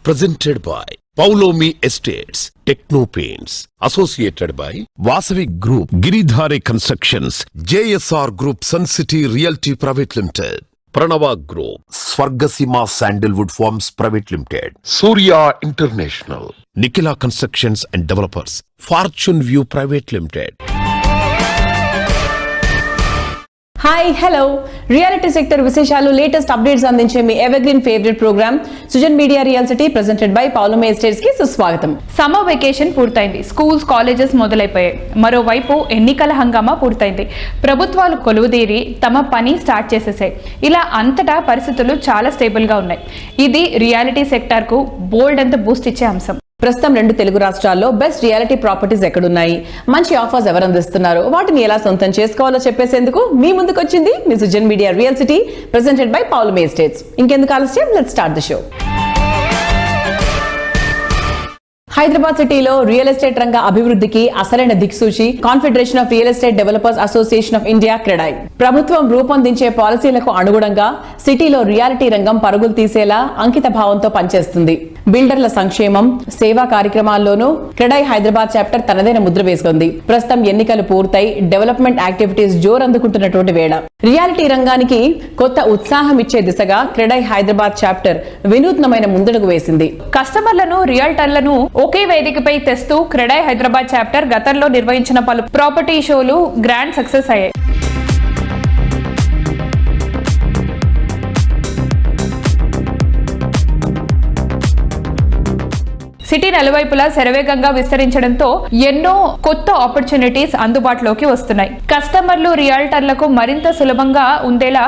presented by Paulomi Estates, Techno Paints, associated by Vasavi Group, Giridhare Constructions, JSR Group, Sun City Realty Private Limited, Pranava Group, Swargasima Sandalwood Farms Private Limited, Surya International, Nikila Constructions and Developers, Fortune View Private Limited. Hi hello reality sector విశేషాలు latest updates అందించే మీ evergreen favourite programme Sujan media reality presented by Paulomi estates కి సుస్వాగతం. Summer vacation పూర్తయింది, schools colleges మొదలైపోయాయి. మరోవైపు ఎన్నికల హంగామా పూర్తయింది, ప్రభుత్వాలు కొలువుదీరి తమ పని స్టార్ట్ చేసేసాయి. ఇలా అంతటా పరిస్థితులు చాలా స్టేబుల్ గా ఉన్నాయి. ఇది రియాలిటీ సెక్టర్ కు బోల్డ్ అంత బూస్ట్ ఇచ్చే అంశం. ప్రస్తుతం 2 తెలుగు రాష్ట్రాల్లో బెస్ట్ రియాలిటీ ప్రాపర్టీస్ ఎక్కడున్నాయి, మంచి ఆఫర్స్ ఎవరు అందిస్తున్నారు, వాటిని ఎలా సొంతం చేసుకోవాలో చెప్పేసేందుకు మీ ముందుకు వచ్చింది మీ Sujan media reality presented by Paulomi estates. ఇంకెందుకు ఆలస్యం, let's start the show. Hyderabad సిటీలో రియల్ ఎస్టేట్ రంగ అభివృద్ధికి అసలైన దిక్సూచి confederation of real estate developers association of India CREDAI. ప్రభుత్వం రూపొందించే పాలసీలకు అనుగుణంగా సిటీలో రియాలిటీ రంగం పరుగులు తీసేలా అంకిత భావంతో పనిచేస్తుంది. బిల్డర్ల సంక్షేమం, సేవా కార్యక్రమాల్లోనూ క్రెడాయ్ హైదరాబాద్ చాప్టర్ తనదైన ముద్ర వేసుకుంది. ప్రస్తుతం ఎన్నికలు పూర్తయి డెవలప్మెంట్ యాక్టివిటీస్ జోరందుకుంటున్నటువంటి వేళ రియాలిటీ రంగానికి కొత్త ఉత్సాహం ఇచ్చే దిశగా క్రెడాయ్ హైదరాబాద్ చాప్టర్ వినూత్నమైన ముందడుగు వేసింది. కస్టమర్లను, రియల్టర్లను ఒకే వేదికపై తెస్తూ క్రెడాయ్ హైదరాబాద్ చాప్టర్ గతంలో నిర్వహించిన పలు ప్రాపర్టీ షోలు గ్రాండ్ సక్సెస్ అయ్యాయి. సిటీ నలువైపులా శరవేగంగా విస్తరించడంతో ఎన్నో కొత్త ఆపర్చునిటీస్ అందుబాటులోకి వస్తున్నాయి. కస్టమర్లు, రియాల్టర్లకు మరింత సులభంగా ఉండేలా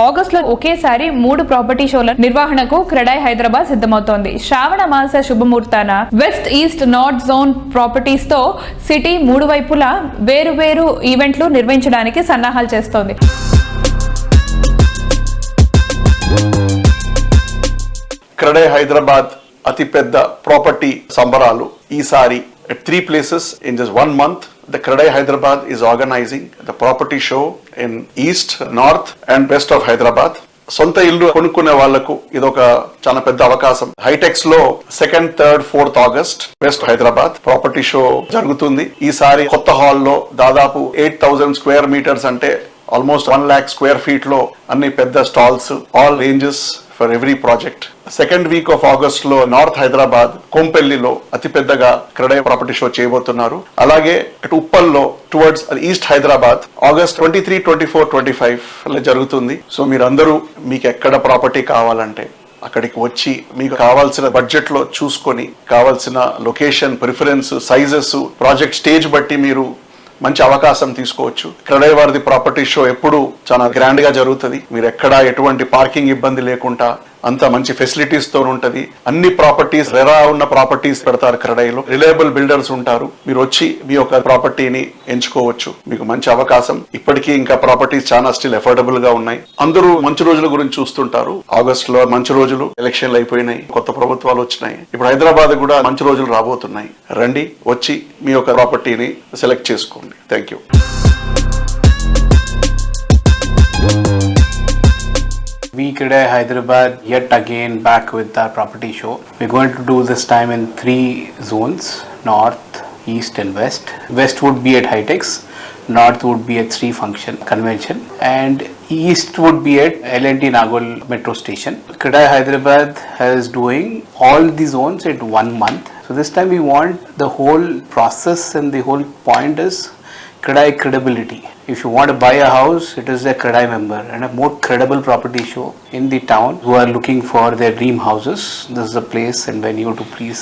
ఆగస్టులో ఒకేసారి 3 ప్రాపర్టీ షోల నిర్వహణకు క్రెడాయ్ హైదరాబాద్ సిద్ధమవుతోంది. శ్రావణ మాస శుభముహూర్తాన west, east, north zone properties తో సిటీ 3 వైపులా వేరు ఈవెంట్లు నిర్వహించడానికి సన్నాహాలు చేస్తోంది. క్రెడాయ్ హైదరాబాద్ అతి పెద్ద ప్రాపర్టీ సంబరాలు ఈసారి at 3 places in just 1 month. The Credai Hyderabad is organizing the property show in east, north and west of Hyderabad. సొంత ఇల్లు కొనుక్కునే వాళ్లకు ఇదొక చాలా పెద్ద అవకాశం. హైటెక్స్ లో 2nd, 3rd, 4th August west Hyderabad property show జరుగుతుంది. ఈసారి కొత్త హాల్లో దాదాపు 8,000 స్క్వేర్ మీటర్స్ అంటే ఆల్మోస్ట్ 1 lakh స్క్వేర్ ఫీట్ లో అన్ని పెద్ద stalls, all ranges for every project. 2nd week off August లో నార్త్ హైదరాబాద్ కోంపెల్లిలో అతి పెద్దగా క్రెడాయ్ ప్రాపర్టీ షో చేయబోతున్నారు. అలాగే అటు ఉప్పల్లో టువర్డ్స్ ఈస్ట్ హైదరాబాద్ ఆగస్ట్ 23, 24, 25 జరుగుతుంది. సో మీరందరూ మీకు ఎక్కడ ప్రాపర్టీ కావాలంటే అక్కడికి వచ్చి మీకు కావాల్సిన బడ్జెట్ లో చూసుకొని కావాల్సిన location, preference, sizes, project stage బట్టి మీరు మంచి అవకాశం తీసుకోవచ్చు. క్రెడాయ్ వారిది ప్రాపర్టీ షో ఎప్పుడు చాలా గ్రాండ్ గా జరుగుతుంది. మీరు ఎక్కడ ఎటువంటి పార్కింగ్ ఇబ్బంది లేకుండా అంత మంచి ఫెసిలిటీస్ తో ఉంటది. అన్ని ప్రాపర్టీస్, రెరా ఉన్న ప్రాపర్టీస్ పెడతారు క్రెడాయ్లో. రిలయబుల్ బిల్డర్స్ ఉంటారు. మీరు వచ్చి మీ యొక్క ప్రాపర్టీని ఎంచుకోవచ్చు. మీకు మంచి అవకాశం. ఇప్పటికీ ఇంకా ప్రాపర్టీస్ చాలా స్టిల్ అఫోర్డబుల్ గా ఉన్నాయి. అందరూ మంచి రోజుల గురించి చూస్తుంటారు. ఆగస్ట్ లో మంచి రోజులు, ఎలక్షన్లు అయిపోయినాయి, కొత్త ప్రభుత్వాలు వచ్చినాయి. ఇప్పుడు హైదరాబాద్ కూడా మంచి రోజులు రాబోతున్నాయి. రండి, వచ్చి మీ యొక్క ప్రాపర్టీని సెలెక్ట్ చేసుకోండి. Thank you. We Credai Hyderabad yet again back with our property show. We're going to do this time in 3 zones: North, East and West. West would be at Hitex, North would be at Sri Function Convention and East would be at L&T Nagol Metro Station. Credai Hyderabad is doing all the zones at 1 month. So this time we want the whole process and the whole point is Credai credibility. If you want to buy a house, it is a Credai member and a more credible property show in the town who are looking for their dream houses. This is a place and venue to please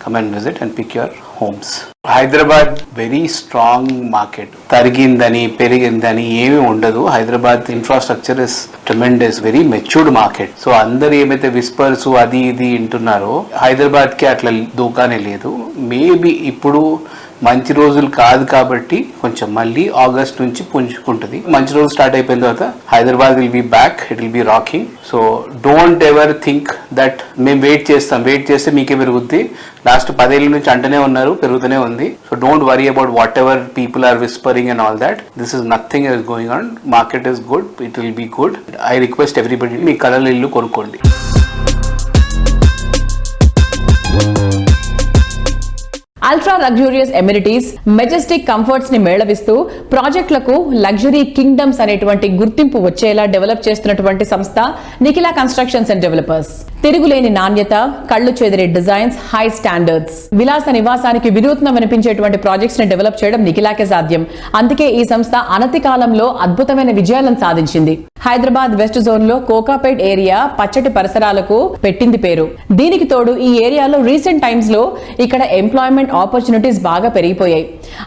come and visit and pick your homes. Hyderabad very strong market. Tarigindani, perigindani ఏమీ ఉండదు. Hyderabad infrastructure is tremendous, very matured market. So అందరు ఏమైతే whispers అది ఇది వింటున్నారో హైదరాబాద్ కి అట్లా దూకానే లేదు. మేబీ ఇప్పుడు మంచి రోజులు కాదు కాబట్టి కొంచెం మళ్ళీ ఆగస్ట్ నుంచి పుంజుకుంటుంది. మంచి రోజులు స్టార్ట్ అయిపోయిన తర్వాత Hyderabad will be back, it will B rocking. So don't ever think that మేము వెయిట్ చేస్తే మీకే పెరుగుద్ది. లాస్ట్ 10 ఏళ్ళ నుంచి అంటనే ఉన్నారు, పెరుగుతూనే ఉంది. So don't worry about whatever people are whispering and all that. This is nothing is going on. Market is good, it will be good. I request everybody, మీ కలల ఇల్లు కొనుక్కోండి. Ultra luxurious amenities, majestic comforts ని మేళవిస్తూ ప్రాజెక్టులకు luxury kingdoms అనేటువంటి గుర్తింపు వచ్చేలా డెవలప్ చేస్తున్నటువంటి సంస్థ నిఖిలా కన్స్ట్రక్షన్స్ అండ్ డెవలపర్స్. తిరుగులేని నాణ్యత, కళ్ళు చెదిరే డిజైన్స్, హై స్టాండర్డ్స్, విలాస నివాసానికి వినూత్నం అనిపించేటువంటి ప్రాజెక్ట్స్ ని డెవలప్ చేయడం నిఖిలాకే సాధ్యం. అందుకే ఈ సంస్థ అనతి కాలంలో అద్భుతమైన విజయాలను సాధించింది. హైదరాబాద్ వెస్ట్ జోన్ లో కోకాపేట్ ఏరియా పచ్చటి పరిసరాలకు పెట్టింది పేరు. దీనికి తోడు ఈ ఏరియాలో రీసెంట్ టైమ్స్ లో ఇక్కడ ఎంప్లాయ్మెంట్ ఆపర్చునిటీస్ బాగా పెరిగిపోయాయి.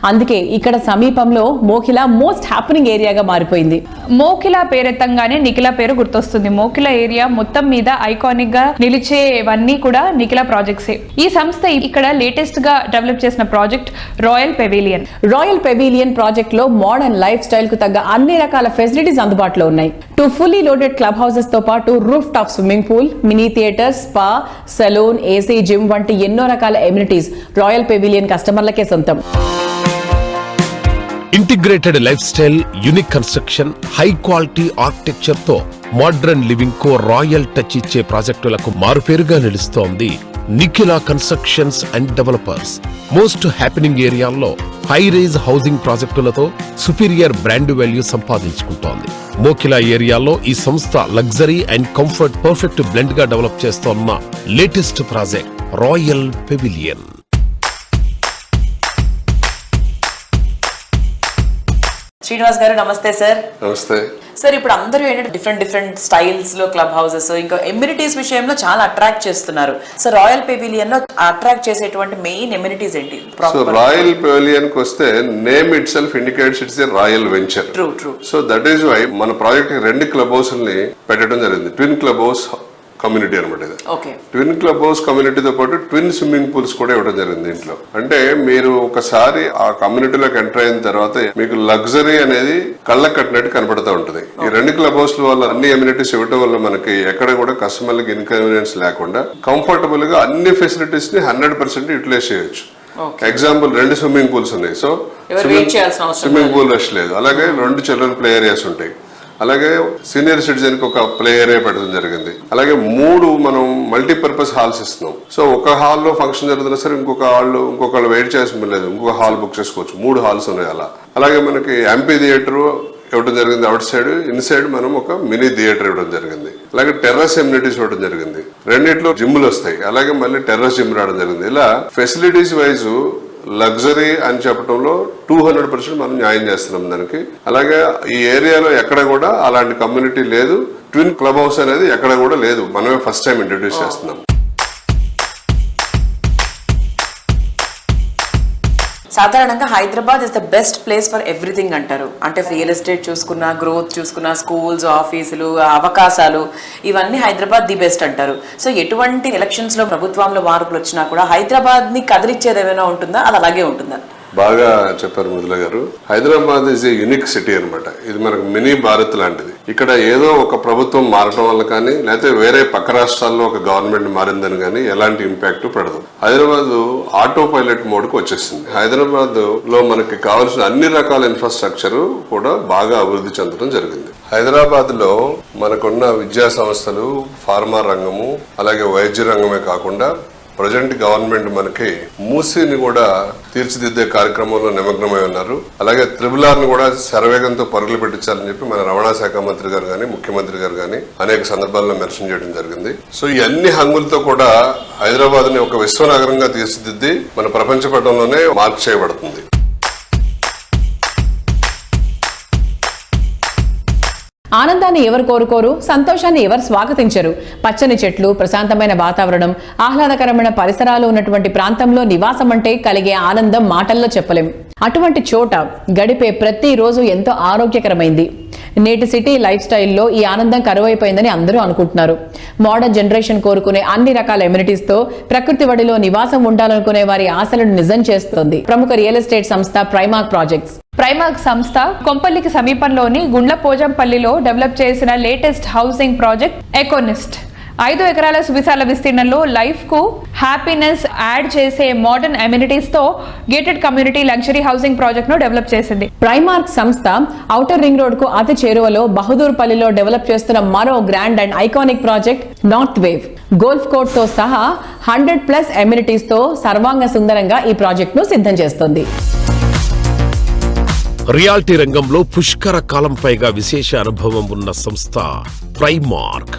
అందుకే ఇక్కడ సమీపంలో మోకిలా మోస్ట్ హ్యాపెనింగ్ ఏరియాగా మారిపోయింది. మోకిలా పేరెత్తంగానే నిఖిలా పేరు గుర్తొస్తుంది. మోకిలా ఏరియా మొత్తం మీద ఐకానిక్ గా నిలిచేవన్నీ కూడా నిఖిలా ప్రాజెక్ట్సే. ఈ సంస్థ ఇక్కడ లేటెస్ట్ గా డెవలప్ చేసిన project royal pavilion. Royal pavilion project లో మోడర్న్ లైఫ్ స్టైల్ కు తగ్గ అన్ని రకాల ఫెసిలిటీస్ అందుబాటులో ఉన్నాయి. 2 fully loaded క్లబ్ హౌసెస్ తో పాటు roof top swimming pool, mini theatre, spa, salon, AC gym వంటి ఎన్నో రకాల ఎమ్యూనిటీస్ రాయల్ పెవిలియన్ కస్టమర్లకే సొంతం. Integrated life style, unique construction, high quality architecture తో మోడ్రన్ లివింగ్ కో రాయల్ టచ్ ఇచ్చే ప్రాజెక్టులకు మారుపేరుగా నిలుస్తోంది Nikhila constructions and developers. Most happening ఏరియాల్లో హై రైజ్ హౌసింగ్ ప్రాజెక్టులతో సుపీరియర్ బ్రాండ్ వాల్యూ సంపాదించుకుంటోంది. మోకిలా ఏరియాలో ఈ సంస్థ luxury and comfort perfect blend గా డెవలప్ చేస్తోన్న latest project royal pavilion. Srinivas గారు నమస్తే సార్. నమస్తే సార్, ఇప్పుడు అందరూ ఏంటంటే డిఫరెంట్ స్టైల్స్ లో క్లబ్ హౌసెస్, ఇంకా ఎమ్యూనిటీస్ విషయంలో చాలా అట్రాక్ట్ చేస్తున్నారు. సో రాయల్ పెవిలియన్ లో అట్రాక్ట్ చేసేటువంటి మెయిన్ ఎమ్యూనిటీస్ ఏంటి? సో రాయల్ పెవిలియన్ కి వస్తే name itself indicates it's a royal venture. True. So that is why మన ప్రాజెక్ట్ 2 క్లబ్ హౌస్ ని పెట్టడం జరిగింది. ట్విన్ క్లబ్ హౌస్ కమ్యూనిటీ అనమాట ఇది. ట్విన్ క్లబ్ హౌస్ కమ్యూనిటీతో పాటు ట్విన్ స్విమ్మింగ్ పూల్స్ కూడా ఇవ్వడం జరిగింది ఇంట్లో. అంటే మీరు ఒకసారి ఆ కమ్యూనిటీలోకి ఎంటర్ అయిన తర్వాత మీకు లగ్జరీ అనేది కళ్ళకు కట్టినట్టు కనపడుతూ ఉంటుంది. ఈ 2 క్లబ్ హౌస్ వల్ల అన్ని ఎమ్యూనిటీస్ ఇవ్వడం వల్ల మనకి ఎక్కడ కూడా కస్టమర్లకు ఇన్కన్వీనియన్స్ లేకుండా కంఫర్టబుల్ గా అన్ని ఫెసిలిటీస్ ని 100% యూటిలైజ్ చేయొచ్చు. ఎగ్జాంపుల్ 2 స్విమ్మింగ్ పూల్స్ ఉన్నాయి. సో స్విమ్మింగ్ పూల్ రష్ లేదు. అలాగే 2 చిల్డ్రన్ ప్లే ఏరియాస్ ఉంటాయి. అలాగే సీనియర్ సిటిజన్ కి ఒక ప్లే ఏరియా పెట్టడం జరిగింది. అలాగే 3 మనం మల్టీపర్పస్ హాల్స్ ఇస్తున్నాం. సో ఒక హాల్లో ఫంక్షన్ జరుగుతున్నా సరే ఇంకొకళ్ళు వెయిట్ చేసిన లేదు, ఇంకొక హాల్ బుక్ చేసుకోవచ్చు. 3 హాల్స్ ఉన్నాయి అలా. అలాగే మనకి ఎంపీ థియేటర్ ఇవ్వడం జరిగింది. అవుట్ సైడ్, ఇన్సైడ్ మనం ఒక మినీ థియేటర్ ఇవ్వడం జరిగింది. అలాగే టెర్రస్ ఎమ్యూనిటీస్ ఇవ్వడం జరిగింది. 2 జిమ్లు వస్తాయి. అలాగే మళ్ళీ టెర్రస్ జిమ్ రావడం జరిగింది. ఇలా ఫెసిలిటీస్ వైజ్ లగ్జరీ అని చెప్పడంలో 200% మనం న్యాయం చేస్తున్నాం దానికి. అలాగే ఈ ఏరియాలో ఎక్కడ కూడా అలాంటి కమ్యూనిటీ లేదు. ట్విన్ క్లబ్ హౌస్ అనేది ఎక్కడ కూడా లేదు. మనమే ఫస్ట్ టైం ఇంట్రడ్యూస్ చేస్తున్నాం. సాధారణంగా Hyderabad is the best place for everything అంటారు. అంటే రియల్ ఎస్టేట్ చూసుకున్నా, గ్రోత్ చూసుకున్నా, స్కూల్స్, ఆఫీసులు, అవకాశాలు, ఇవన్నీ హైదరాబాద్ ది బెస్ట్ అంటారు. సో ఎటువంటి ఎలక్షన్స్ లో ప్రభుత్వంలో మార్పులు వచ్చినా కూడా హైదరాబాద్ ని కదిలిచ్చేది ఏమైనా ఉంటుందా? అది అలాగే ఉంటుందా? బాగా చెప్పారు మృదుల గారు. Hyderabad is a unique city అనమాట. ఇది మనకు మినీ భారత్ లాంటిది. ఇక్కడ ఏదో ఒక ప్రభుత్వం మారడం వల్ల కానీ, లేకపోతే వేరే పక్క రాష్ట్రాల్లో ఒక గవర్నమెంట్ మారిందని కానీ ఎలాంటి ఇంపాక్ట్ పడదు. హైదరాబాద్ ఆటో పైలట్ మోడ్ కు వచ్చేసింది. హైదరాబాద్ లో మనకి కావాల్సిన అన్ని రకాల ఇన్ఫ్రాస్ట్రక్చర్ కూడా బాగా అభివృద్ధి చెందడం జరిగింది. హైదరాబాద్ లో మనకున్న విద్యా సంస్థలు, ఫార్మా రంగము, అలాగే వైద్య రంగమే కాకుండా ప్రజెంట్ గవర్నమెంట్ మనకి మూసీని కూడా తీర్చిదిద్దే కార్యక్రమంలో నిమగ్నమై ఉన్నారు. అలాగే త్రిబుల్-ఆర్ ని కూడా శరవేగంతో పరుగులు పెట్టించాలని చెప్పి మన రవాణా శాఖ మంత్రి గారు కానీ, ముఖ్యమంత్రి గారు కానీ అనేక సందర్భాల్లో మెన్షన్ చేయడం జరిగింది. సో ఈ అన్ని హంగులతో కూడా హైదరాబాద్ ని ఒక విశ్వనగరంగా తీర్చిదిద్ది మన ప్రపంచ పటంలోనే మార్క్ చేయబడుతుంది. ఆనందాన్ని ఎవరు కోరుకోరు, సంతోషాన్ని ఎవరు స్వాగతించరు? పచ్చని చెట్లు, ప్రశాంతమైన వాతావరణం, ఆహ్లాదకరమైన పరిసరాలు ఉన్నటువంటి ప్రాంతంలో నివాసం అంటే కలిగే ఆనందం మాటల్లో చెప్పలేం. అటువంటి చోట గడిపే ప్రతి రోజు ఎంతో ఆరోగ్యకరమైంది. నేటి సిటీ లైఫ్ స్టైల్లో ఈ ఆనందం కరువైపోయిందని అందరూ అనుకుంటున్నారు. మోడర్న్ జనరేషన్ కోరుకునే అన్ని రకాల ఎమ్యూనిటీస్ తో ప్రకృతి వడిలో నివాసం ఉండాలనుకునే వారి ఆశలను నిజం చేస్తోంది ప్రముఖ రియల్ ఎస్టేట్ సంస్థ ప్రైమార్క్ ప్రాజెక్ట్స్. ప్రైమార్క్ సంస్థ కొంపల్లికి సమీపంలోని గుండ్లపోజంపల్లిలో డెవలప్ చేసిన లేటెస్ట్ హౌసింగ్ ప్రాజెక్ట్ ఎకోనిస్ట్. 5 ఎకరాల సువిశాల విస్తీర్ణంలో లైఫ్ కు హ్యాపీనెస్ యాడ్ చేసే మోడర్న్ అమ్యూనిటీస్ తో gated community luxury housing project ను డెవలప్ చేసింది. ప్రైమార్క్ సంస్థ ఔటర్ రింగ్ రోడ్ కు అతి చేరువలో బహదూర్పల్లిలో డెవలప్ చేస్తున్న మరో grand and iconic project north wave. Golf court తో సహా 100+ అమ్యూనిటీస్ తో సర్వాంగ సుందరంగా ఈ ప్రాజెక్ట్ ను సిద్ధం చేస్తుంది. రియాలిటీ రంగంలో పుష్కర కాలం పైగా విశేష అనుభవం ఉన్న సంస్థ ప్రైమార్క్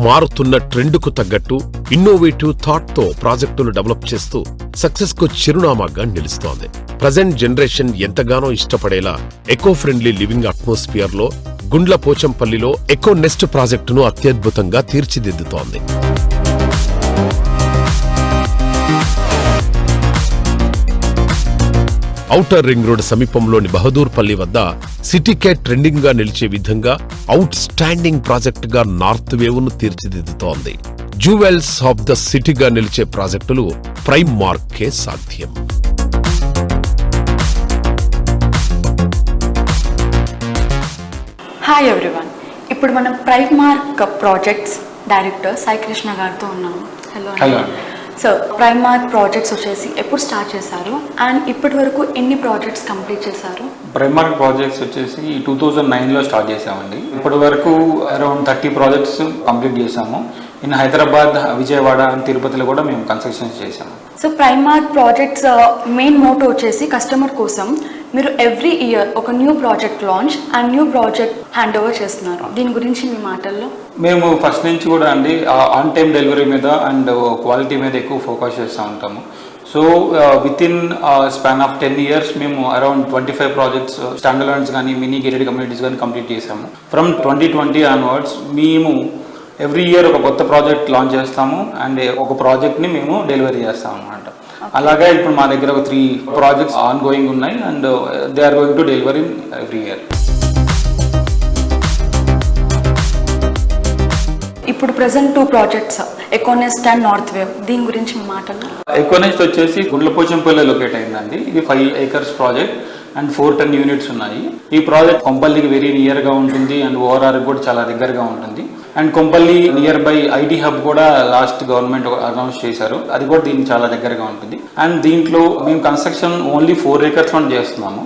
మారుతున్న ట్రెండ్కు తగ్గట్టు ఇన్నోవేటివ్ థాట్ తో ప్రాజెక్టులు డెవలప్ చేస్తూ సక్సెస్ కు చిరునామాగా నిలుస్తోంది. ప్రజెంట్ జనరేషన్ ఎంతగానో ఇష్టపడేలా ఎకో ఫ్రెండ్లీ లివింగ్ అట్మాస్ఫియర్ లో గుండ్ల పోచంపల్లిలో ఎకో నెస్ట్ ప్రాజెక్టును అత్యద్భుతంగా తీర్చిదిద్దుతోంది. ఔటర్ రింగ్ రోడ్ సమీపంలోని బహదూర్పల్లి వద్ద సిటీకే ట్రెండింగ్ గా నిలిచే విధంగా అవుట్ స్టాండింగ్ ప్రాజెక్ట్ గా నార్త్ వేవ్ ను తీర్చిదిద్దుతోంది. జ్యువెల్స్ ఆఫ్ ద సిటీగా నిలిచే ప్రాజెక్టులు ప్రైమ్ మార్కే సాధ్యం. హాయ్ ఎవ్రీవన్, ఇప్పుడు మనం prime mark projects director Sai Krishna గారితో ఉన్నాము. Hello. So prime mark projects వచ్చేసి ఎప్పుడు స్టార్ట్ చేశారు అండ్ ఇప్పటి వరకు ఎన్ని ప్రాజెక్ట్స్ కంప్లీట్ చేశారు? ప్రైమ్ మార్క్ ప్రాజెక్ట్స్ వచ్చేసి 2009లో స్టార్ట్ చేసామండి. ఇప్పటి వరకు అరౌండ్ 30 ప్రాజెక్ట్స్ కంప్లీట్ చేసాము. ఇన్ హైదరాబాద్, విజయవాడ అండ్ తిరుపతిలో కూడా మేము కన్స్ట్రక్షన్స్ చేసాము. So prime mark projects main motto వచ్చేసి కస్టమర్ కోసం మీరు ఎవ్రీ ఇయర్ ఒక new project launch and new project hand over చేస్తున్నారు. దీని గురించి మీ మాటల్లో? మేము ఫస్ట్ నుంచి కూడా అండి ఆన్ టైం డెలివరీ మీద అండ్ క్వాలిటీ మీద ఎక్కువ ఫోకస్ చేస్తూ ఉంటాము. So with in span of 10 years మేము అరౌండ్ 25 ప్రాజెక్ట్స్ స్టాండ్ అలోన్స్ కానీ మినీ గేటెడ్ కమ్యూనిటీస్ కానీ కంప్లీట్ చేసాము. ఫ్రమ్ 2020 ఆన్వర్డ్స్ మేము ఎవ్రీ ఇయర్ ఒక కొత్త ప్రాజెక్ట్ లాంచ్ చేస్తాము అండ్ ఒక ప్రాజెక్ట్ని మేము డెలివరీ చేస్తాము అన్నమాట. అలాగే ఇప్పుడు మా దగ్గర ఒక 3 ప్రాజెక్ట్స్ ఆన్ గోయింగ్ ఉన్నాయి and they are going to deliver in every year. ఇప్పుడు present 2 projects Econest and north wave, దీని గురించి మీ మాటల్లో? ఎకోనెస్ట్ వచ్చేసి గుండ్లపోచంపల్లి లొకేట్ అయిందండి. ఇది 5 acres ప్రాజెక్ట్ అండ్ 410 యూనిట్స్ ఉన్నాయి. ఈ ప్రాజెక్ట్ కొంపల్లికి వెరీ నియర్ గా ఉంటుంది అండ్ ఓఆర్ఆర్ కూడా చాలా దగ్గరగా ఉంటుంది. And Kompally near by IT hub కూడా లాస్ట్ గవర్నమెంట్ అనౌన్స్ చేశారు, అది కూడా దీనికి చాలా దగ్గరగా ఉంటుంది. అండ్ దీంట్లో మేము కన్స్ట్రక్షన్ ఓన్లీ 4 acres లో చేస్తున్నాము.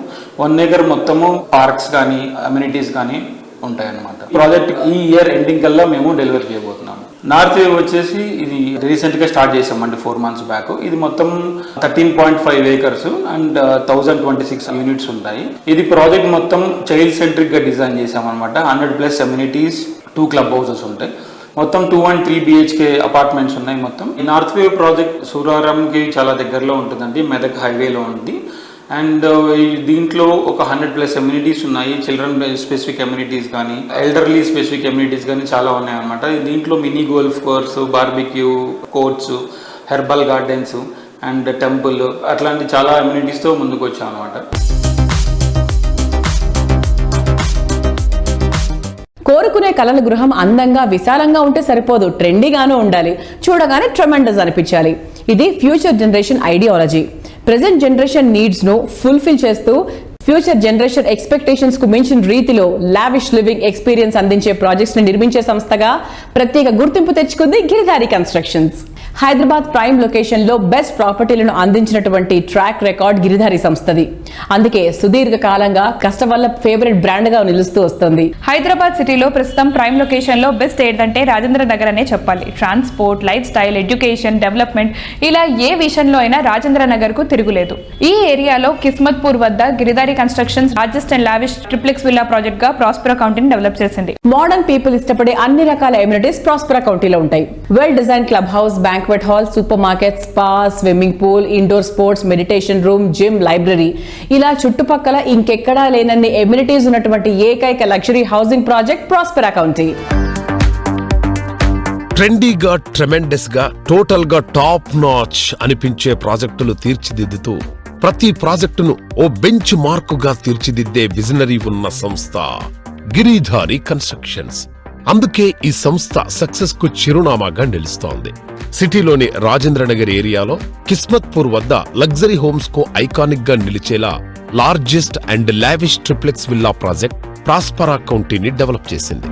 1 acre మొత్తము పార్క్స్ కానీ అమ్యూనిటీస్ కానీ ఉంటాయన్నమాట. ప్రాజెక్ట్ ఈ ఇయర్ ఎండింగ్ కల్లా మేము డెలివరీ చేయబోతున్నాము. నార్త్ వేవ్ వచ్చేసి ఇది రీసెంట్ గా స్టార్ట్ చేసామండి 4 months బ్యాక్. ఇది మొత్తం 13.5 acres అండ్ 1026 యూనిట్స్ ఉంటాయి. ఇది ప్రాజెక్ట్ మొత్తం చైల్డ్ సెంట్రిక్ గా డిజైన్ చేసామన్నమాట. 100+ అమ్యూనిటీస్, 2 club houses ఉంటాయి. మొత్తం 2 and 3 BHK అపార్ట్మెంట్స్ ఉన్నాయి. మొత్తం ఈ నార్త్ వేవ్ ప్రాజెక్ట్ సూరారంకి చాలా దగ్గరలో ఉంటుందండి, మెదక్ హైవేలో ఉంది. అండ్ దీంట్లో ఒక 100+ అమ్యూనిటీస్ ఉన్నాయి. చిల్డ్రన్ స్పెసిఫిక్ అమ్యూనిటీస్ కానీ ఎల్డర్లీ స్పెసిఫిక్ అమ్యూనిటీస్ కానీ చాలా ఉన్నాయి అన్నమాట. దీంట్లో mini golf course, barbecue courts, herbal gardens and temple అట్లాంటి చాలా అమ్యూనిటీస్తో ముందుకు వచ్చాం అనమాట. కోరుకునే కలల గృహం అందంగా విశాలంగా ఉంటే సరిపోదు, ట్రెండీగానూ ఉండాలి, చూడగానే ట్రెమెండస్ అనిపించాలి. ఇది future generation ideology. Present generation needs ను ఫుల్ఫిల్ చేస్తూ ఫ్యూచర్ జనరేషన్ ఎక్స్పెక్టేషన్స్ కు మించిన రీతిలో లావిష్ లివింగ్ ఎక్స్పీరియన్స్ అందించే ప్రాజెక్ట్స్ ని నిర్మించే సంస్థగా ప్రత్యేక గుర్తింపు తెచ్చుకుంది Giridhari constructions. Hyderabad prime location లో బెస్ట్ ప్రాపర్టీలను అందించినటువంటి ట్రాక్ రికార్డ్ గిరిధారి సంస్థది. అందుకే సుదీర్ఘ కాలంగా కస్టమర్ల ఫేవరెట్ బ్రాండ్ గా నిలుస్తూ వస్తుంది. హైదరాబాద్ సిటీలో ప్రస్తుతం ప్రైమ్ లొకేషన్ లో బెస్ట్ ఏంటంటే రాజేంద్ర నగర్ అనే చెప్పాలి. Transport, life style, education, development ఇలా ఏ విషయంలో అయినా రాజేంద్ర నగర్ కు తిరుగులేదు. ఈ ఏరియాలో కిస్మత్పూర్ వద్ద Giridhari Constructions largest and lavish triplex villa project గా ప్రాస్పరా కౌంటీని డెవలప్ చేసింది. మోడర్న్ పీపుల్ ఇష్టపడే అన్ని రకాల ఎమ్యూనిటీస్ ప్రాస్పరా కౌంటీలో ఉంటాయి. Well design club house, banquet hall, super market, spa, swimming pool, indoor sports, meditation room, gym, library ఇలా చుట్టుపక్కల ఇంకెక్కడా లేనన్ని ఎమ్యూనిటీస్ ఉన్నటువంటి ఏకైక luxury housing project Prospera County. ట్రెండీగా, ట్రెమెండస్ గా, టోటల్ గా టాప్ నాచ్ అనిపించే ప్రాజెక్టులు తీర్చిదిద్దుతూ ప్రతి ప్రాజెక్టును ఓ బెంచ్ మార్కుగా తీర్చిదిద్దే విజనరీ ఉన్న సంస్థ గిరిధారి కన్స్ట్రక్షన్స్. అందుకే ఈ సంస్థ సక్సెస్ కు చిరునామాగా నిలుస్తోంది. సిటీలోని రాజేంద్రనగర్ ఏరియాలో కిస్మత్పూర్ వద్ద లగ్జరీ హోమ్స్ కు ఐకానిక్ గా నిలిచేలా largest and lavish triplex villa project Prospera కౌంటీని డెవలప్ చేసింది.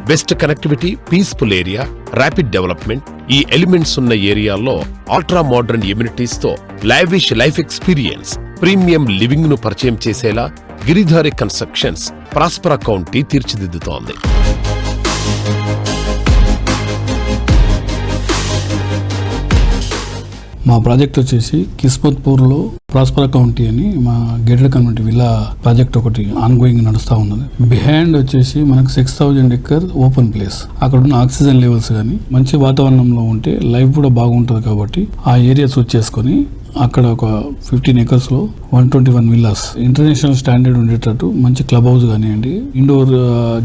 Best connectivity, peaceful area, rapid development ఈ ఎలిమెంట్స్ ఉన్న ఏరియాల్లో అల్ట్రా మోడర్న్ ఎమ్యూనిటీస్ తో lavish life experience, premium living ను పరిచయం చేసేలా గిరిధారి కన్స్ట్రక్షన్స్ ప్రాస్పరా కౌంటీ తీర్చిదిద్దుతోంది. మా ప్రాజెక్ట్ వచ్చేసి కిస్మత్పూర్లో ప్రాస్పరా కౌంటీ అని మా గేటెడ్ కమ్యూనిటీ విల్లా ప్రాజెక్ట్ ఒకటి ఆన్ గోయింగ్ నడుస్తూ ఉన్నది. బిహైండ్ వచ్చేసి మనకు 6000 ఎకర్ ఓపెన్ ప్లేస్. అక్కడ ఉన్న ఆక్సిజన్ లెవెల్స్ కానీ మంచి వాతావరణంలో ఉంటే లైఫ్ కూడా బాగుంటుంది కాబట్టి ఆ ఏరియా చూస్ చేసుకొని అక్కడ ఒక 15 acres లో 121 విల్లాస్ ఇంటర్నేషనల్ స్టాండర్డ్ ఉండేటట్టు మంచి క్లబ్ హౌస్ కానివ్వండి, ఇండోర్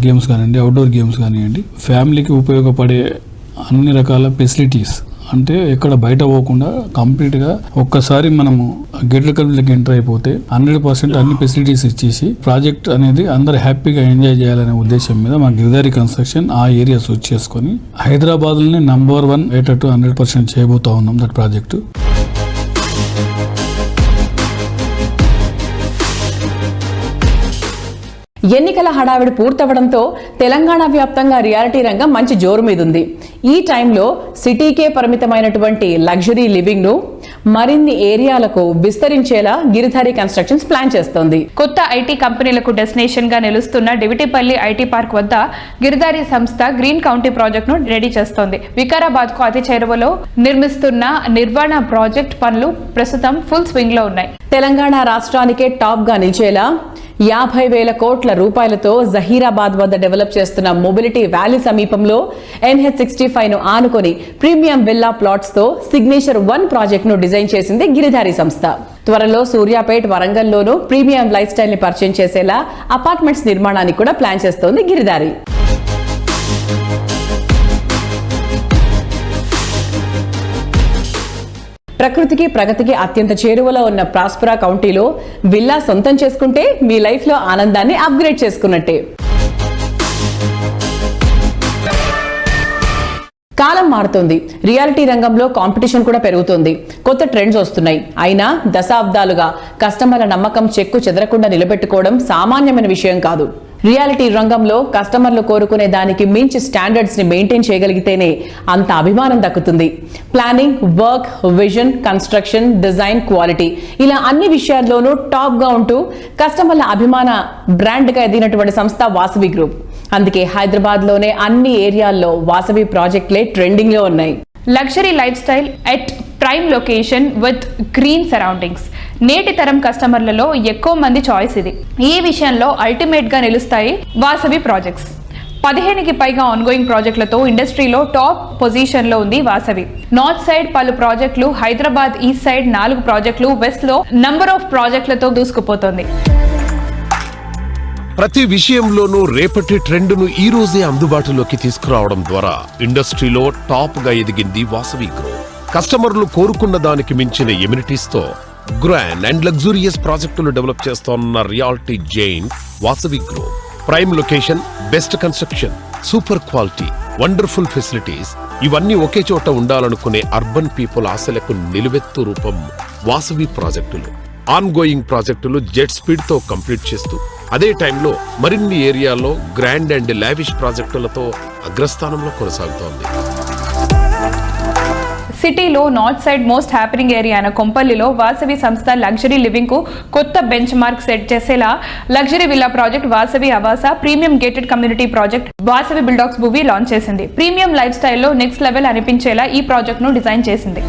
గేమ్స్ కానివ్వండి, అవుట్డోర్ గేమ్స్ కానివ్వండి, ఫ్యామిలీకి ఉపయోగపడే అన్ని రకాల ఫెసిలిటీస్ అంటే ఎక్కడ బయట పోకుండా కంప్లీట్గా ఒక్కసారి మనము గేటెడ్ కమ్యూనిటీకి ఎంటర్ అయిపోతే 100% అన్ని ఫెసిలిటీస్ ఇచ్చేసి ప్రాజెక్ట్ అనేది అందరు హ్యాపీగా ఎంజాయ్ చేయాలనే ఉద్దేశం మీద మా గిరిధారి కన్స్ట్రక్షన్ ఆ ఏరియా చూస్ చేసుకొని హైదరాబాద్లోనే నంబర్ 1 అయ్యేటట్టు 100% చేయబోతా ఉన్నాం దట్ ప్రాజెక్టు. ఎన్నికల హడావిడి పూర్తవడంతో తెలంగాణ వ్యాప్తంగా రియాలిటీ రంగం మంచి జోరు మీదుంది. ఈ టైంలో సిటీకే పరిమితమైనటువంటి లగ్జరీ లివింగ్ ను మరిన్ని ఏరియాలకు విస్తరించేలా గిరిధారి కన్స్ట్రక్షన్స్ ప్లాన్ చేస్తోంది. కొత్త ఐటీ కంపెనీలకు డెస్టినేషన్ గా నిలుస్తున్న డివిటిపల్లి ఐటీ పార్క్ వద్ద గిరిధారి సంస్థ గ్రీన్ కౌంటీ ప్రాజెక్ట్ ను రెడీ చేస్తోంది. వికారాబాద్ కు అతి చేరువలో నిర్మిస్తున్న నిర్వాణ ప్రాజెక్ట్ పనులు ప్రస్తుతం ఫుల్ స్వింగ్ లో ఉన్నాయి. తెలంగాణ రాష్ట్రానికే టాప్ గా నిలిచేలా 50,000 కోట్ల రూపాయలతో జహీరాబాద్ వద్ద డెవలప్ చేస్తున్న మొబిలిటీ వ్యాలీ సమీపంలో NH65 ను ఆనుకొని ప్రీమియం విల్లా ప్లాట్స్ తో సిగ్నేచర్ 1 ప్రాజెక్ట్ ను డిజైన్ చేసింది గిరిధారి సంస్థ. త్వరలో సూర్యాపేట్, వరంగల్లోనూ ప్రీమియం లైఫ్ స్టైల్ ని పరిచయం చేసేలా అపార్ట్మెంట్స్ నిర్మాణానికి కూడా ప్లాన్ చేస్తోంది గిరిధారి. ప్రకృతికి ప్రగతికి అత్యంత చేరువలో ఉన్న ప్రాస్పరా కౌంటీలో విల్లా సొంతం చేసుకుంటే మీ లైఫ్ లో ఆనందాన్ని అప్గ్రేడ్ చేసుకున్నట్టే. కాలం మారుతోంది. రియాలిటీ రంగంలో కాంపిటీషన్ కూడా పెరుగుతోంది. కొత్త ట్రెండ్స్ వస్తున్నాయి. అయినా దశాబ్దాలుగా కస్టమర్ల నమ్మకం చెక్కు చెదరకుండా నిలబెట్టుకోవడం సామాన్యమైన విషయం కాదు. రియాలిటీ రంగంలో కస్టమర్లు కోరుకునే దానికి మించి స్టాండర్డ్స్ ని మెయింటైన్ చేయగలిగితేనే అంత అభిమానం దక్కుతుంది. Planning, work, vision, construction, design, quality ఇలా అన్ని విషయాల్లోనూ టాప్ గా ఉంటూ కస్టమర్ల అభిమాన బ్రాండ్ గా ఎదిగినటువంటి సంస్థ వాసవి గ్రూప్. అందుకే హైదరాబాద్ లోనే అన్ని ఏరియాల్లో వాసవి ప్రాజెక్టులే ట్రెండింగ్ లో ఉన్నాయి. Luxury life style at prime location with green surroundings. నేటి తరం కస్టమర్లలో ఎక్కువ మంది చాయిస్ ఇది. ఈ విషయంలో అల్టిమేట్ గా నిలుస్తాయి వాసవి ప్రాజెక్ట్స్. 15కి పైగా ఆన్గోయింగ్ ప్రాజెక్టులతో ఇండస్ట్రీలో టాప్ పొజిషన్ లో ఉంది వాసవి. నార్త్ సైడ్ పలు ప్రాజెక్టులు, హైదరాబాద్ ఈస్ట్ సైడ్ 4 ప్రాజెక్టులు, వెస్ట్ లో నంబర్ ఆఫ్ ప్రాజెక్టులతో దూసుకుపోతోంది. ప్రతి విషయంలోనూ రేపటి ట్రెండ్ను ఈ రోజే అందుబాటులోకి తీసుకురావడం ద్వారా ఇండస్ట్రీలో టాప్ గా ఎదిగింది వాసవి గ్రూప్. కస్టమర్లు కోరుకున్న దానికి మించిన ఎమ్యూనిటీస్ తో గ్రాండ్ అండ్ లగ్జూరియస్ ప్రాజెక్టులు డెవలప్ చేస్తోన్న reality giant Vasavi group. Prime location, best construction, super quality, wonderful facilities ఇవన్నీ ఒకే చోట ఉండాలనుకునే అర్బన్ పీపుల్ ఆశలకు నిలువెత్తు రూపం వాసవి ప్రాజెక్టులు. ఆన్ గోయింగ్ ప్రాజెక్టులు జెట్ స్పీడ్ తో కంప్లీట్ చేస్తూ అదే టైంలో మరిన్ని ఏరియాల్లో గ్రాండ్ అండ్ లావిష్ ప్రాజెక్టులతో అగ్రస్థానంలో కొనసాగుతోంది. సిటీలో north side most happening area అయిన కొంపల్లిలో వాసవి సంస్థ లగ్జరీ లివింగ్ కు కొత్త బెంచ్ మార్క్ సెట్ చేసేలా luxury villa project Vasavi Avasa premium gated community project Vasavi Buildax Bhuvi launch చేసింది. ప్రీమియం లైఫ్ స్టైల్లో నెక్స్ట్ లెవెల్ అనిపించేలా ఈ ప్రాజెక్ట్ ను డిజైన్ చేసింది.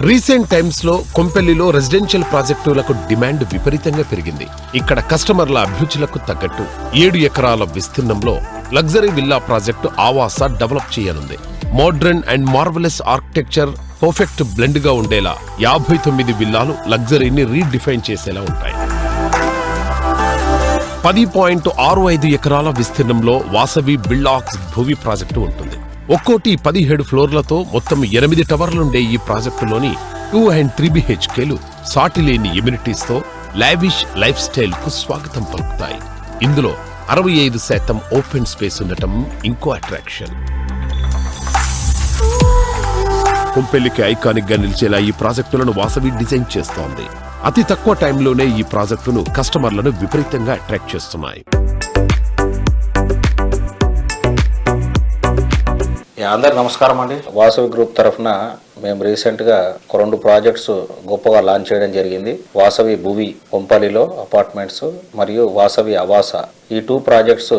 రీసెంట్ టైమ్స్ లో కొంపెల్లిలో రెసిడెన్షియల్ ప్రాజెక్టులకు డిమాండ్ విపరీతంగా పెరిగింది. ఇక్కడ కస్టమర్ల అభిరుచులకు తగ్గట్టు 7 ఎకరాల విస్తీర్ణంలో లగ్జరీ విల్లా ప్రాజెక్టు ఆవాస డెవలప్ చేయనుంది. Modern and marvellous architecture perfect blend గా ఉండేలా 59 విల్లాలు లగ్జరీని రీడిఫైన్ చేసేలా ఉంటాయి. 10.65 ఎకరాల విస్తీర్ణంలో వాసవి బిల్డాక్స్ భూవి ప్రాజెక్టు ఉంటుంది. ఒక్కోటి 17 ఫ్లోర్లతో మొత్తం 8 టవర్లుండే ఈ ప్రాజెక్టులోని 2 and 3 BHKలు సాటిలేని ఎమ్యూనిటీస్ తో లావిష్ లైఫ్ స్టైల్ కు స్వాగతం పలుకుతాయి. ఇందులో 65% ఓపెన్ స్పేస్ ఉండటం ఇంకో అట్రాక్షన్. కొంపెల్లికి ఐకానిక్ గా నిలిచేలా ఈ ప్రాజెక్టులను వాసవి డిజైన్ చేస్తోంది. అతి తక్కువ టైంలోనే ఈ ప్రాజెక్టును కస్టమర్లను విపరీతంగా అట్రాక్ట్ చేస్తున్నాయి. అందరికి నమస్కారం అండి. వాసవి గ్రూప్ తరఫున మేము రీసెంట్గా ఒక 2 ప్రాజెక్ట్స్ గొప్పగా లాంచ్ చేయడం జరిగింది. వాసవి భువి కొంపల్లిలో అపార్ట్మెంట్స్ మరియు వాసవి అవాస. ఈ 2 ప్రాజెక్ట్స్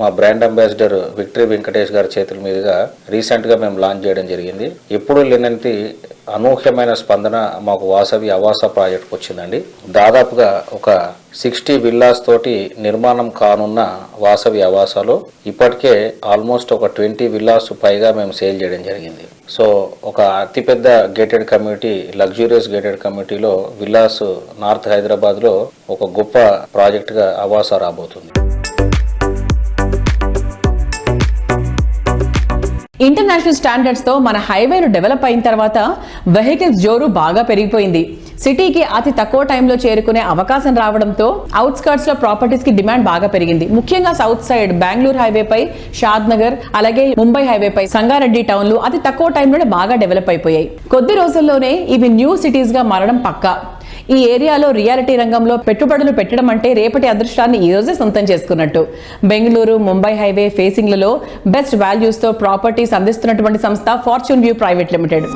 మా బ్రాండ్ అంబాసిడర్ విక్టరీ వెంకటేష్ గారి చేతుల మీదుగా రీసెంట్గా మేము లాంచ్ చేయడం జరిగింది. ఎప్పుడు లేనంత అనూహ్యమైన స్పందన మాకు వాసవి అవాస ప్రాజెక్ట్కి వచ్చిందండి. దాదాపుగా ఒక 60 విల్లాస్ తోటి నిర్మాణం కానున్న వాసవి అవాసాలో ఇప్పటికే ఆల్మోస్ట్ ఒక 20 విల్లాస్ పైగా మేము సేల్ చేయడం జరిగింది. సో ఒక అతిపెద్ద గేటెడ్ కమ్యూనిటీ, లగ్జూరియస్ గేటెడ్ కమ్యూనిటీలో విల్లాస్ నార్త్ హైదరాబాద్లో ఒక గొప్ప ప్రాజెక్టుగా అవాస రాబోతుంది. ఇంటర్నేషనల్ స్టాండర్డ్స్ తో మన హైవేలు డెవలప్ అయిన తర్వాత వెహికల్స్ జోరు బాగా పెరిగిపోయింది. సిటీకి అతి తక్కువ టైంలో చేరుకునే అవకాశం రావడంతో అవుట్స్కర్ట్స్ లో ప్రాపర్టీస్ కి డిమాండ్ బాగా పెరిగింది. ముఖ్యంగా సౌత్ సైడ్ బెంగళూరు హైవేపై షాద్ నగర్, అలాగే ముంబై హైవేపై సంగారెడ్డి టౌన్లు అతి తక్కువ టైంలోనే బాగా డెవలప్ అయిపోయాయి. కొద్ది రోజుల్లోనే ఇవి న్యూ సిటీస్ గా మారడం పక్కా. ఈ ఏరియాలో రియాలిటీ రంగంలో పెట్టుబడులు పెట్టడం అంటే రేపటి అదృష్టాన్ని ఈ రోజే సొంతం చేసుకున్నట్టు. బెంగళూరు ముంబై హైవే ఫేసింగ్లలో బెస్ట్ వాల్యూస్ తో ప్రాపర్టీస్ అందిస్తున్నటువంటి సంస్థ fortune view private limited.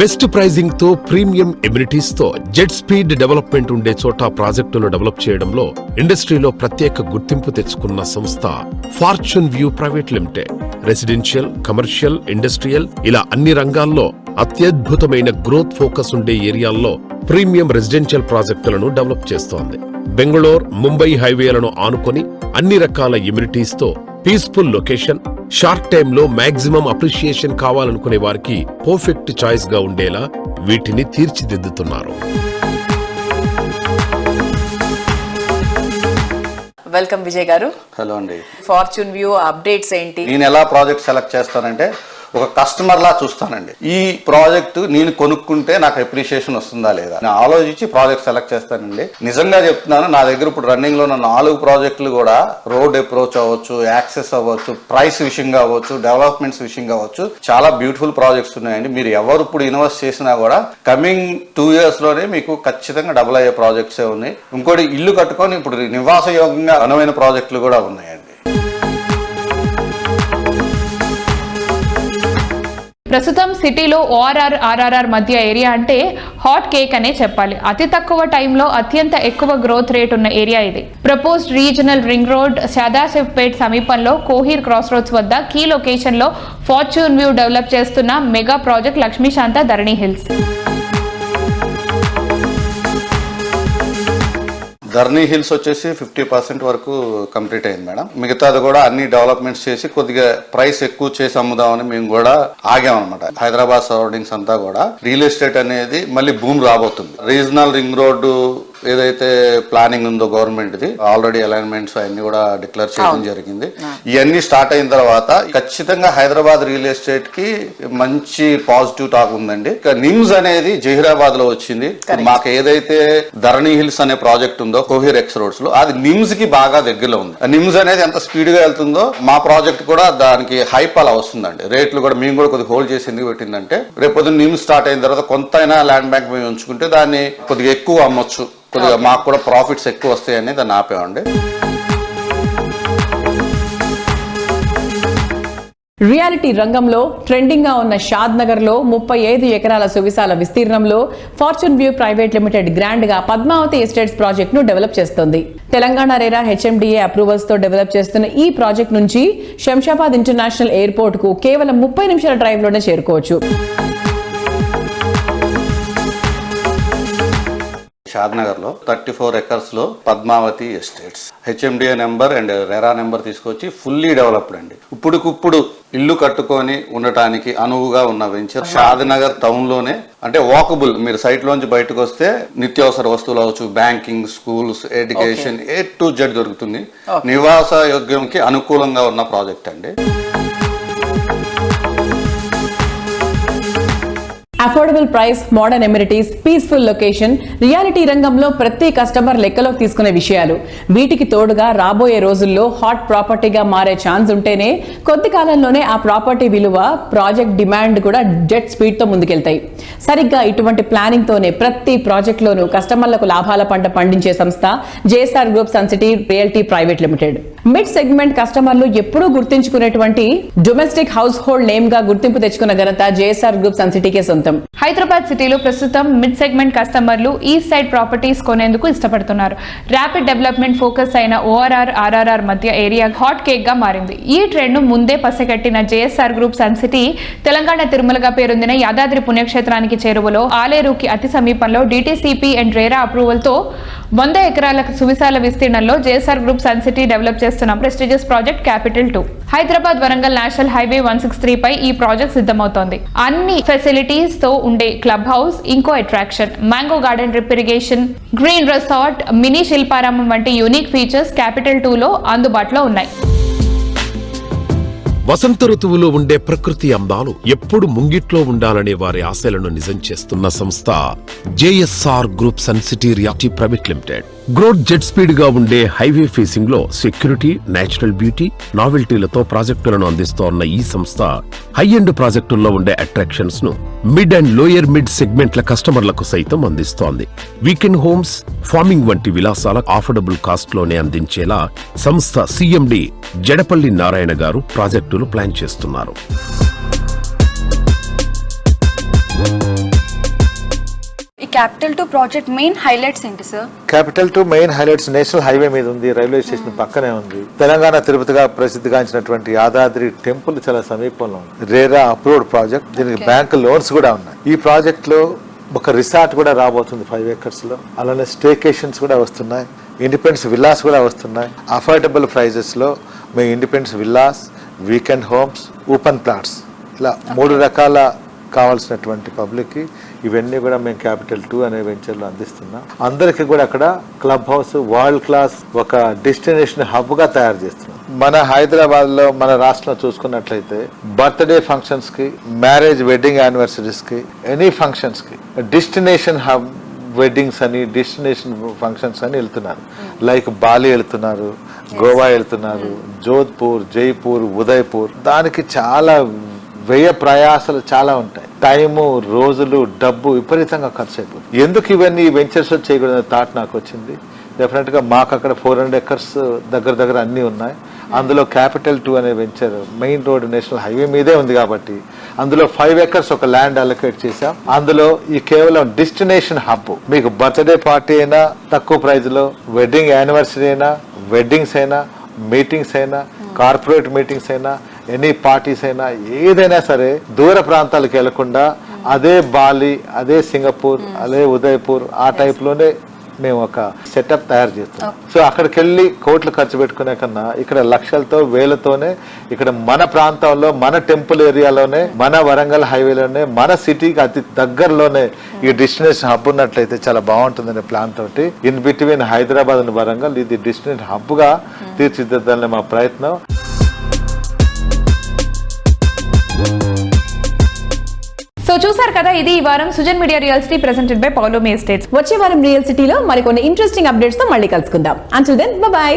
Best pricing తో ప్రీమియం ఎమ్యూనిటీస్ తో జెట్ స్పీడ్ డెవలప్మెంట్ ఉండే చోట ప్రాజెక్టులు డెవలప్ చేయడంలో ఇండస్ట్రీలో ప్రత్యేక గుర్తింపు తెచ్చుకున్న సంస్థ fortune view private limited. Residential, commercial, industrial ఇలా అన్ని రంగాల్లో అత్యద్భుతమైన గ్రోత్ ఫోకస్ ఉండే ఏరియాల్లో ప్రీమియం రెసిడెన్షియల్ ప్రాజెక్టులను డెవలప్ చేస్తోంది. బెంగళూరు ముంబై హైవేలను ఆనుకొని అన్ని రకాల ఎమ్యూనిటీస్ తో పీస్ఫుల్ లొకేషన్, షార్ట్ టైమ్ లో మాక్సిమం అప్రిషియేషన్ కావాలనుకునే వారికి పర్ఫెక్ట్ చాయిస్ గా ఉండేలా వీటిని తీర్చిదిద్దుతున్నారు. వెల్కమ్ విజయ్ గారు. హలో అండి. ఫార్చ్యూన్ వ్యూ అప్డేట్స్ ఏంటి? నేను ఎలా ప్రాజెక్ట్ సెలెక్ట్ చేస్తానంటే ఒక కస్టమర్ లా చూస్తానండి. ఈ ప్రాజెక్ట్ నేను కొనుక్కుంటే నాకు అప్రిషియేషన్ వస్తుందా లేదా నేను ఆలోచించి ప్రాజెక్ట్ సెలెక్ట్ చేస్తానండి. నిజంగా చెప్తున్నాను, నా దగ్గర ఇప్పుడు రన్నింగ్ లో ఉన్న 4 ప్రాజెక్టులు కూడా రోడ్ అప్రోచ్ అవ్వచ్చు, యాక్సెస్ అవ్వచ్చు, ప్రైస్ విషయంగా అవ్వచ్చు, డెవలప్మెంట్స్ విషయంగా అవ్వచ్చు, చాలా బ్యూటిఫుల్ ప్రాజెక్ట్స్ ఉన్నాయండి. మీరు ఎవరు ఇప్పుడు ఇన్వెస్ట్ చేసినా కూడా కమింగ్ 2 years లోనే మీకు ఖచ్చితంగా డబుల్ అయ్యే ప్రాజెక్ట్సే ఉన్నాయి. ఇంకోటి ఇల్లు కట్టుకొని ఇప్పుడు నివాస యోగంగా అనువైన ప్రాజెక్టులు కూడా ఉన్నాయండి. ప్రస్తుతం సిటీలో ORR, RRR మధ్య ఏరియా అంటే హాట్ కేక్ అనే చెప్పాలి. అతి తక్కువ టైంలో అత్యంత ఎక్కువ గ్రోత్ రేట్ ఉన్న ఏరియా ఇది. Proposed regional ring road Sadashivpet సమీపంలో కోహీర్ క్రాస్ రోడ్స్ వద్ద కీ లొకేషన్ లో ఫార్చ్యూన్ వ్యూ డెవలప్ చేస్తున్న మెగా ప్రాజెక్ట్ లక్ష్మీశాంత ధరణి హిల్స్. ధర్నీ హిల్స్ వచ్చేసి 50% వరకు కంప్లీట్ అయింది మేడం. మిగతాది కూడా అన్ని డెవలప్మెంట్స్ చేసి కొద్దిగా ప్రైస్ ఎక్కువ చేసి అమ్ముదామని మేము కూడా ఆగామన్నమాట. హైదరాబాద్ సరౌండింగ్స్ అంతా కూడా రియల్ ఎస్టేట్ అనేది మళ్ళీ భూమి రాబోతుంది. రీజనల్ రింగ్ రోడ్డు ఏదైతే ప్లానింగ్ ఉందో గవర్నమెంట్ది ఆల్రెడీ అలైన్మెంట్స్ అన్ని కూడా డిక్లేర్ చేయడం జరిగింది. ఇవన్నీ స్టార్ట్ అయిన తర్వాత ఖచ్చితంగా హైదరాబాద్ రియల్ ఎస్టేట్ కి మంచి పాజిటివ్ టాక్ ఉందండి. నిమ్స్ అనేది జహీరాబాద్ లో వచ్చింది. మాకు ఏదైతే ధరణి హిల్స్ అనే ప్రాజెక్ట్ ఉందో కోహీర్ ఎక్స్ రోడ్స్ లో, అది నిమ్స్ కి బాగా దగ్గరలో ఉంది. నిమ్స్ అనేది ఎంత స్పీడ్ గా వెళ్తుందో మా ప్రాజెక్ట్ కూడా దానికి హైప్ అలా వస్తుందండి. రేట్లు కూడా మేము కూడా కొద్దిగా హోల్డ్ చేసి ఎందుకు పెట్టిందంటే రేపు నిమ్స్ స్టార్ట్ అయిన తర్వాత కొంతైనా ల్యాండ్ బ్యాంక్ మేము ఉంచుకుంటే దాన్ని కొద్దిగా ఎక్కువ అమ్మొచ్చు, కొద్దిగా మాకు కూడా ప్రాఫిట్స్ ఎక్కువ వస్తాయని దాన్ని ఆపేవండి. రియాలిటీ రంగంలో ట్రెండింగ్ గా ఉన్న షాద్ నగర్ లో 35 ఎకరాల సువిశాల విస్తీర్ణంలో fortune view private limited grand గా పద్మావతి ఎస్టేట్స్ ప్రాజెక్ట్ ను డెవలప్ చేస్తోంది. తెలంగాణ రేరా HMDA అప్రూవల్స్ తో డెవలప్ చేస్తున్న ఈ ప్రాజెక్ట్ నుంచి శంషాబాద్ ఇంటర్నేషనల్ ఎయిర్పోర్ట్ కు కేవలం 30 నిమిషాల డ్రైవ్ లోనే చేరుకోవచ్చు. షాద్నగర్ లో 34 acres లో Padmavathi Estates HMDA number and RERA number తీసుకొచ్చి ఫుల్లీ డెవలప్డ్ అండి. ఇప్పుడుకిప్పుడు ఇల్లు కట్టుకొని ఉండటానికి అనువుగా ఉన్న వెంచర్ షాద్నగర్ టౌన్ లోనే, అంటే వాకబుల్. మీరు సైట్ లోంచి బయటకు వస్తే నిత్యావసర వస్తువులు అవచ్చు, banking, schools, education A to Z దొరుకుతుంది. నివాస యోగ్యంకి అనుకూలంగా ఉన్న ప్రాజెక్ట్ అండి. Affordable price, modern amenities, peaceful location, reality రంగంలో ప్రతి కస్టమర్ లెక్కలోకి తీసుకునే విషయాలు, వీటికి తోడుగా రాబోయే రోజుల్లో హాట్ ప్రాపర్టీగా మారే ఛాన్స్ ఉంటేనే కొద్ది కాలంలోనే ఆ ప్రాపర్టీ విలువ, ప్రాజెక్ట్ డిమాండ్ కూడా జెట్ స్పీడ్ తో ముందుకెళ్తాయి. సరిగ్గా ఇటువంటి ప్లానింగ్ తోనే ప్రతి ప్రాజెక్ట్ లోనూ కస్టమర్లకు లాభాల పంట పండించే సంస్థ JSR group sun City Realty Private Limited. Mid segment కస్టమర్లు ఎప్పుడూ గుర్తించుకునేటువంటి డొమెస్టిక్ హౌస్ హోల్డ్ నేమ్ గా గుర్తింపు తెచ్చుకున్న ఘనత జేఎస్ఆర్ గ్రూప్ సన్ సిటీకే సొంతం. హైదరాబాద్ సిటీలో ప్రస్తుతం మిడ్ సెగ్మెంట్ కస్టమర్లు ఈస్ట్ సైడ్ ప్రాపర్టీస్ కొనేందుకు ఇష్టపడుతున్నారు. ర్యాపిడ్ డెవలప్మెంట్ ఫోకస్ అయిన ఓఆర్ఆర్, ఆర్ఆర్ఆర్ మధ్య ఏరియా హాట్ కేక్ గా మారింది. ఈ ట్రెండ్ ను ముందే పసిగట్టిన JSR group sun city Telangana తిరుమలగా పేరొందిన యాదాద్రి పుణ్యక్షేత్రానికి చేరువలో ఆలేరుకి అతి సమీపంలో DTCP అండ్ రేరా అప్రూవల్ తో 100 ఎకరాల సువిశాల విస్తీర్ణంలో JSR group sun city develop చేస్తున్న prestigious project capital 2. Hyderabad Warangal national highway 163 పై ఈ ప్రాజెక్ట్ సిద్ధమవుతోంది. అన్ని ఫెసిలిటీస్ తో ఉండే క్లబ్ హౌస్, ఇంకో attraction, mango garden, drip irrigation, green resort, mini Shilparamam వంటి యూనిక్ ఫీచర్స్ క్యాపిటల్ 2లో అందుబాటులో ఉన్నాయి. వసంత ఋతువులో ఉండే ప్రకృతి అందాలు ఎప్పుడు ముంగిట్లో ఉండాలనే వారి ఆశలను నిజం చేస్తున్న సంస్థ JSR group sun City Realty Private Limited. Growth jet speed గా ఉండే హైవే ఫేసింగ్ లో సెక్యూరిటీ, నేచురల్ బ్యూటీ, నావెల్టీలతో ప్రాజెక్టులను అందిస్తోన్న ఈ సంస్థ హై ఎండ్ ప్రాజెక్టుల్లో ఉండే అట్రాక్షన్స్ ను మిడ్ అండ్ లోయర్ మిడ్ సెగ్మెంట్ల కస్టమర్లకు సైతం అందిస్తోంది. వీకెండ్ హోమ్స్, ఫార్మింగ్ వంటి విలాసాల అఫోర్డబుల్ కాస్ట్ లోనే అందించేలా సంస్థ CMD జడపల్లి నారాయణ గారు ప్రాజెక్టులు ప్లాన్ చేస్తున్నారు. ఈ క్యాపిటల్ 2 ప్రాజెక్ట్ మెయిన్ హైలైట్స్ ఏంటి sir? Capital 2 main highlights national highway మీద ఉంది, రైల్వే స్టేషన్ పక్కనే ఉంది. తెలంగాణ తిరుపతిగా ప్రసిద్ధిగాంచినటువంటి యాదాద్రి టెంపుల్ చాలా సమీపంలో ఉంది. రేరా అప్రూవ్డ్ ప్రాజెక్ట్, దీనికి బ్యాంక్ లోన్స్ కూడా ఉన్నాయి. ఈ ప్రాజెక్ట్ లో ఒక రిసార్ట్ కూడా రాబోతుంది 5 acres లో. అలానే స్టేకేషన్స్ కూడా వస్తున్నాయి, ఇండిపెండెన్స్ విల్లాస్ కూడా వస్తున్నాయి. అఫోర్డబుల్ ప్రైజెస్ లో మీ independence villas, weekend homes, open plots, ఇలా 3 రకాల కావాల్సినటువంటి పబ్లిక్ కి ఇవన్నీ కూడా మేము క్యాపిటల్ 2 అనే వెంచర్ లో అందిస్తున్నాం. అందరికి కూడా అక్కడ క్లబ్ హౌస్, వరల్డ్ క్లాస్ ఒక డెస్టినేషన్ హబ్ గా తయారు చేస్తున్నాం. మన హైదరాబాద్ లో, మన రాష్ట్రంలో చూసుకున్నట్లయితే బర్త్డే ఫంక్షన్స్ కి, మ్యారేజ్, వెడ్డింగ్ యానివర్సరీస్ కి, ఎనీ ఫంక్షన్స్ కి డెస్టినేషన్ హబ్ వెడ్డింగ్స్ అని, డెస్టినేషన్ ఫంక్షన్స్ అని వెళ్తున్నారు. లైక్ బాలి వెళ్తున్నారు, గోవా వెళ్తున్నారు, జోధ్పూర్, జైపూర్, ఉదయ్పూర్. దానికి చాలా వ్యయ ప్రయాసాలు చాలా ఉంటాయి. టైము, రోజులు, డబ్బు విపరీతంగా ఖర్చు అయిపోతుంది. ఎందుకు ఇవన్నీ వెంచర్స్ చేయకూడదు థాట్ నాకు వచ్చింది. డెఫినెట్ గా మాకు అక్కడ 400 acres దగ్గర అన్ని ఉన్నాయి. అందులో క్యాపిటల్ 2 అనే venture main road national highway మీదే ఉంది కాబట్టి అందులో 5 acres ఒక ల్యాండ్ అలొకేట్ చేశాం. అందులో ఈ కేవలం డెస్టినేషన్ హబ్, మీకు బర్త్డే పార్టీ అయినా తక్కువ ప్రైజ్ లో, వెడ్డింగ్ యానివర్సరీ అయినా, వెడ్డింగ్స్ అయినా, మీటింగ్స్ అయినా, కార్పొరేట్ మీటింగ్స్ అయినా, ఎనీ పార్టీస్ అయినా, ఏదైనా సరే దూర ప్రాంతాలకు వెళ్లకుండా అదే బాలి, అదే సింగపూర్, అదే ఉదయ్పూర్ ఆ టైప్ లోనే మేము ఒక సెటప్ తయారు చేస్తాం. సో అక్కడికి వెళ్ళి కోట్లు ఖర్చు పెట్టుకునే కన్నా ఇక్కడ లక్షలతో, వేలతోనే ఇక్కడ మన ప్రాంతంలో, మన టెంపుల్ ఏరియాలోనే, మన వరంగల్ హైవేలోనే, మన సిటీకి అతి దగ్గరలోనే ఈ డెస్టినేషన్ హబ్ ఉన్నట్లయితే చాలా బాగుంటుందనే ప్లాన్ తోటి in between Hyderabad and Warangal ఇది డెస్టినేషన్ హబ్ గా తీర్చిదిద్దాలనే మా ప్రయత్నం. సో చూసారు కదా, ఇది ఈ వారం Sujan media realty presented by Paulomi Estates. వచ్చే వారం రియల్ సిటీలో మరికొన్ని ఇంట్రెస్టింగ్ అప్డేట్స్ తో మళ్ళీ కలుసుకుందాం. Until then bye by.